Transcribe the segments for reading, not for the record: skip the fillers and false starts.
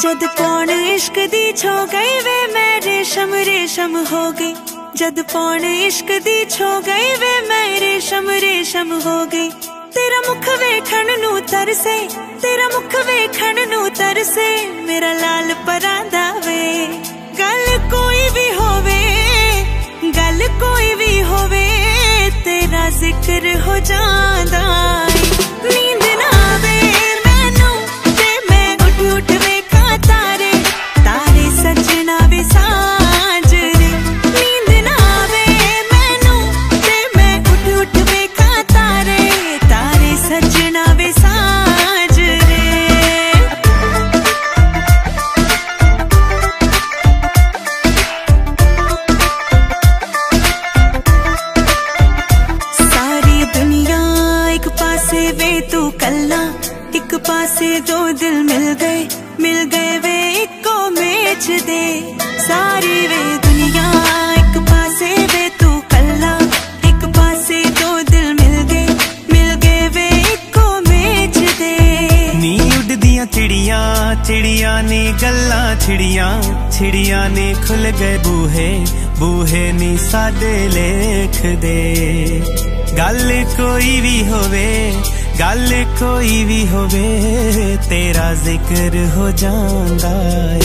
जद पौन इश्क दी छो गई वे मैं रेशम रेशम हो गई। जद पौन इश्क दी छो गई वे मैं रेशम रेशम हो गई। तेरा मुख वेखण नू तरसे, तेरा मुख वेखण नू तरसे, मेरा लाल परांदा वे। गल कोई भी होवे, गल कोई भी होवे, तेरा जिक्र हो जांदा है। नींद ना आवे मैनू ते मैं उठ उठ वेखा तारे, तारे सजना वे सांझ रे। नींद ना आवे मैनू ते मैं उठ उठ वेखा तारे, तारे सजना वे सांझ रे। सारी दुनिया एक पासे वे तू कल्ला, एक पासे दो दिल मिल गए वे इको मेच दे। सारी वे दुनिया एक पासे वे तू कल्ला, एक पासे दो दिल मिल गए वे इको मेच दे। नी उड़दियां चिड़ियां, चिड़ियां ने गल्लां छिड़ियां, छिड़ियां ने खुल गए बूहे, बूहे नी साडे लेख दे। गल कोई भी होवे, गल कोई भी होवे, तेरा जिक्र हो जांदा है।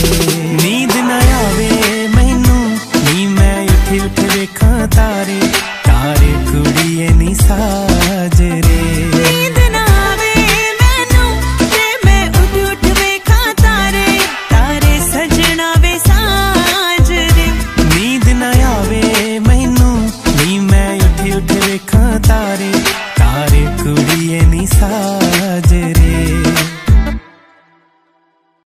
नींद ना आवे मैनू नी मैं उठ उठ वेखां तारे, तारे कुड़िए नी साजरे। नींद ना आवे मैनू ते मैं उठ उठ वेखां तारे, तारे सजना वे सांझ रे। नींद ना आवे मैनू नी मैं उठ उठ वेखां तारे, तारे कुड़िए नी साजरे।